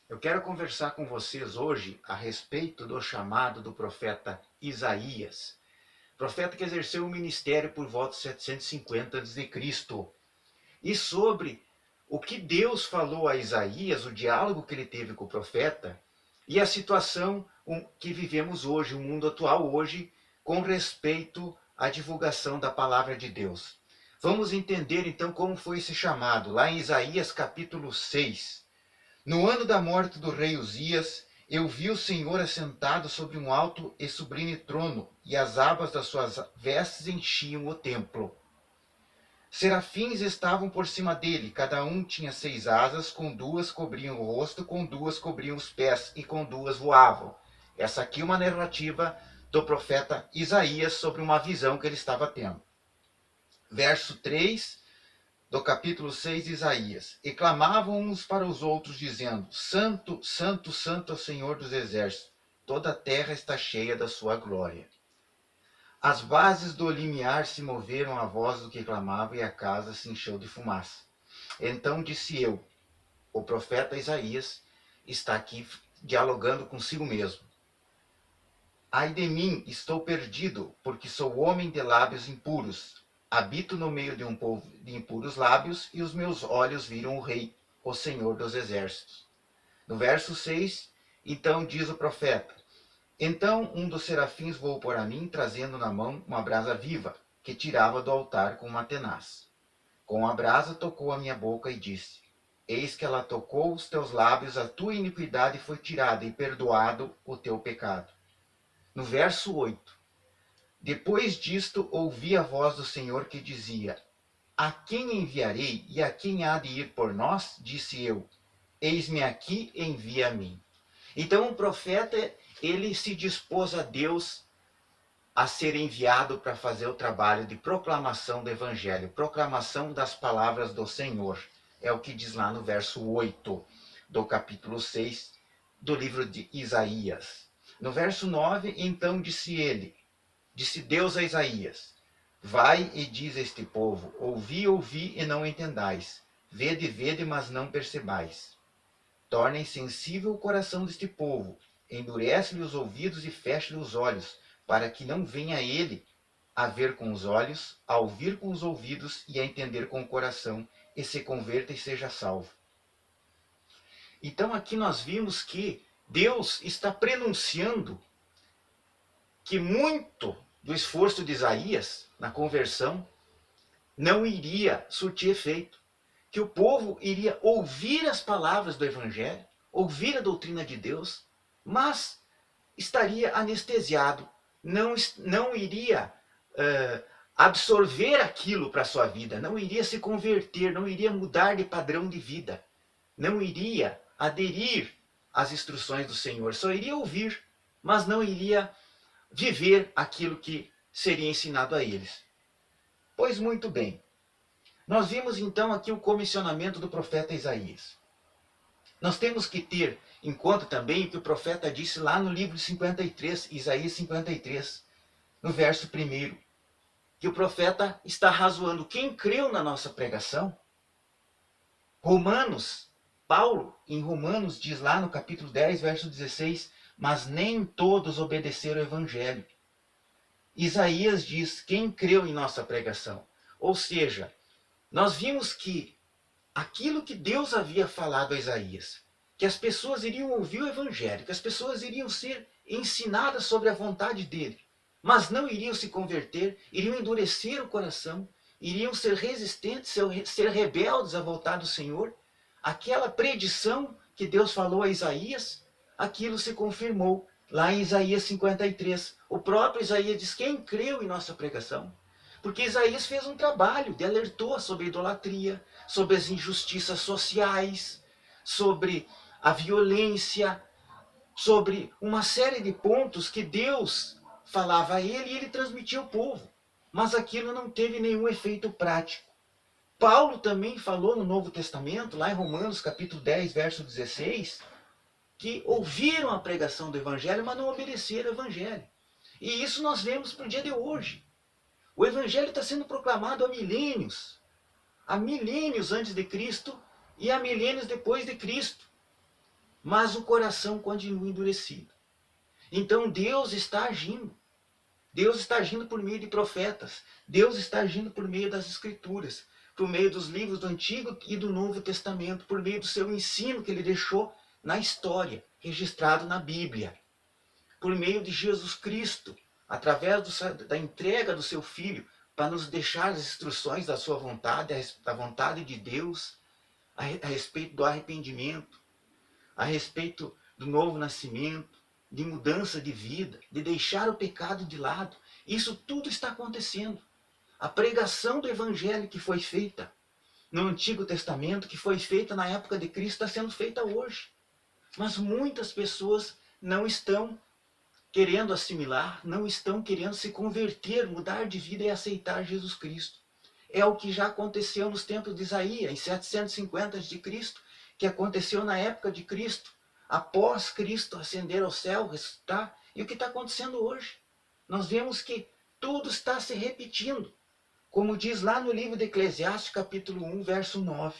Eu quero conversar com vocês hoje a respeito do chamado do profeta Isaías, profeta que exerceu o ministério por volta de 750 a.C., e sobre o que Deus falou a Isaías, o diálogo que ele teve com o profeta, e a situação que vivemos hoje, o mundo atual hoje, com respeito à divulgação da palavra de Deus. Vamos entender então como foi esse chamado, lá em Isaías capítulo 6. No ano da morte do rei Uzias, eu vi o Senhor assentado sobre um alto e sublime trono, e as abas das suas vestes enchiam o templo. Serafins estavam por cima dele, cada um tinha 6 asas, com 2 cobriam o rosto, com 2 cobriam os pés, e com 2 voavam. Essa aqui é uma narrativa do profeta Isaías sobre uma visão que ele estava tendo. Verso 3 do capítulo 6 de Isaías. E clamavam uns para os outros, dizendo: Santo, Santo, Santo é o Senhor dos Exércitos, toda a terra está cheia da sua glória. As bases do limiar se moveram à voz do que clamava, e a casa se encheu de fumaça. Então disse eu: o profeta Isaías está aqui dialogando consigo mesmo. Ai de mim, estou perdido, porque sou homem de lábios impuros. Habito no meio de um povo de impuros lábios, e os meus olhos viram o Rei, o Senhor dos Exércitos. No verso 6, então diz o profeta: Então um dos serafins voou para mim, trazendo na mão uma brasa viva, que tirava do altar com uma tenaz. Com a brasa tocou a minha boca e disse: Eis que ela tocou os teus lábios, a tua iniquidade foi tirada, e perdoado o teu pecado. No verso 8, depois disto ouvi a voz do Senhor que dizia: A quem enviarei, e a quem há de ir por nós? Disse eu: Eis-me aqui, envia a mim. Então o profeta, ele se dispôs a Deus a ser enviado para fazer o trabalho de proclamação do evangelho, proclamação das palavras do Senhor. É o que diz lá no verso 8 do capítulo 6 do livro de Isaías. No verso 9, então disse Deus a Isaías: Vai e diz a este povo: Ouvi, ouvi e não entendais. Vede, vede, mas não percebais. Torna insensível o coração deste povo. Endurece-lhe os ouvidos e feche-lhe os olhos, para que não venha ele a ver com os olhos, a ouvir com os ouvidos e a entender com o coração, e se converta e seja salvo. Então aqui nós vimos que Deus está prenunciando que muito do esforço de Isaías na conversão não iria surtir efeito, que o povo iria ouvir as palavras do Evangelho, ouvir a doutrina de Deus, mas estaria anestesiado, não iria absorver aquilo para a sua vida, não iria se converter, não iria mudar de padrão de vida, não iria aderir às instruções do Senhor, só iria ouvir, mas não iria viver aquilo que seria ensinado a eles. Pois muito bem, nós vimos então aqui o comissionamento do profeta Isaías. Nós temos que ter em conta também o que o profeta disse lá no livro 53, Isaías 53, no verso 1, que o profeta está razoando quem creu na nossa pregação. Romanos, Paulo, em Romanos, diz lá no capítulo 10, verso 16, mas nem todos obedeceram ao evangelho. Isaías diz, quem creu em nossa pregação? Ou seja, nós vimos que aquilo que Deus havia falado a Isaías, que as pessoas iriam ouvir o evangelho, que as pessoas iriam ser ensinadas sobre a vontade dele, mas não iriam se converter, iriam endurecer o coração, iriam ser resistentes, ser rebeldes à vontade do Senhor. Aquela predição que Deus falou a Isaías, aquilo se confirmou lá em Isaías 53. O próprio Isaías diz, quem creu em nossa pregação? Porque Isaías fez um trabalho de alertou sobre a idolatria, sobre as injustiças sociais, sobre a violência, sobre uma série de pontos que Deus falava a ele e ele transmitia ao povo. Mas aquilo não teve nenhum efeito prático. Paulo também falou no Novo Testamento, lá em Romanos capítulo 10, verso 16, que ouviram a pregação do Evangelho, mas não obedeceram ao Evangelho. E isso nós vemos para o dia de hoje. O Evangelho está sendo proclamado há milênios antes de Cristo e há milênios depois de Cristo. mas o coração continua endurecido. Então Deus está agindo. Deus está agindo por meio de profetas. Deus está agindo por meio das Escrituras, por meio dos livros do Antigo e do Novo Testamento, por meio do seu ensino que ele deixou na história, registrado na Bíblia, por meio de Jesus Cristo, através da entrega do seu Filho, para nos deixar as instruções da sua vontade, da vontade de Deus, a respeito do arrependimento, a respeito do novo nascimento, de mudança de vida, de deixar o pecado de lado. Isso tudo está acontecendo. A pregação do Evangelho que foi feita no Antigo Testamento, que foi feita na época de Cristo, está sendo feita hoje. Mas muitas pessoas não estão querendo assimilar, não estão querendo se converter, mudar de vida e aceitar Jesus Cristo. É o que já aconteceu nos tempos de Isaías, em 750 a.C., que aconteceu na época de Cristo, após Cristo ascender ao céu, ressuscitar, e o que está acontecendo hoje. Nós vemos que tudo está se repetindo. Como diz lá no livro de Eclesiastes, capítulo 1, verso 9.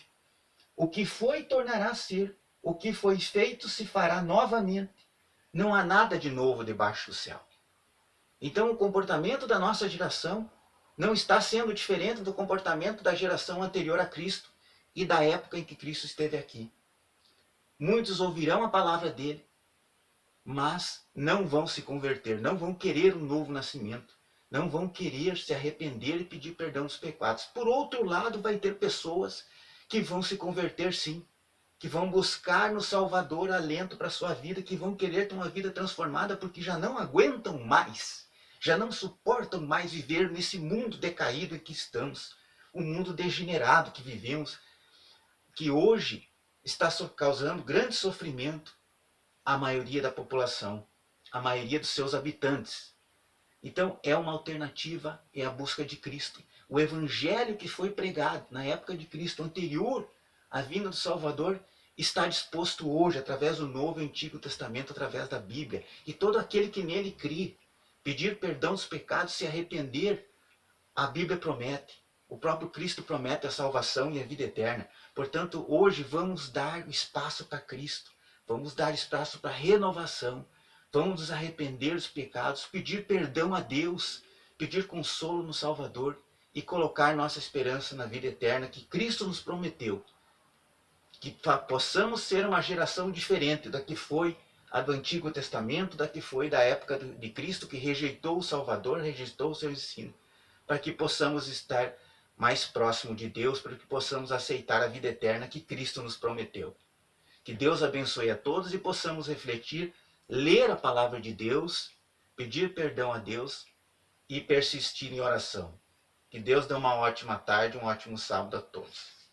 O que foi tornará a ser, o que foi feito se fará novamente. Não há nada de novo debaixo do céu. Então o comportamento da nossa geração não está sendo diferente do comportamento da geração anterior a Cristo e da época em que Cristo esteve aqui. Muitos ouvirão a palavra dele, mas não vão se converter, não vão querer um novo nascimento, não vão querer se arrepender e pedir perdão dos pecados. Por outro lado, vai ter pessoas que vão se converter sim, que vão buscar no Salvador alento para a sua vida, que vão querer ter uma vida transformada porque já não aguentam mais, já não suportam mais viver nesse mundo decaído em que estamos, um mundo degenerado que vivemos, que hoje está causando grande sofrimento à maioria da população, à maioria dos seus habitantes. Então é uma alternativa, é a busca de Cristo. O evangelho que foi pregado na época de Cristo, anterior à vinda do Salvador, está disposto hoje, através do Novo e Antigo Testamento, através da Bíblia. E todo aquele que nele crê, pedir perdão dos pecados, se arrepender, a Bíblia promete. O próprio Cristo promete a salvação e a vida eterna. Portanto, hoje vamos dar espaço para Cristo. Vamos dar espaço para renovação. Vamos nos arrepender dos pecados, pedir perdão a Deus, pedir consolo no Salvador e colocar nossa esperança na vida eterna que Cristo nos prometeu. Que possamos ser uma geração diferente da que foi a do Antigo Testamento, da que foi da época de Cristo, que rejeitou o Salvador, rejeitou o seu ensino, para que possamos estar mais próximo de Deus, para que possamos aceitar a vida eterna que Cristo nos prometeu. Que Deus abençoe a todos e possamos refletir, ler a palavra de Deus, pedir perdão a Deus e persistir em oração. Que Deus dê uma ótima tarde, um ótimo sábado a todos.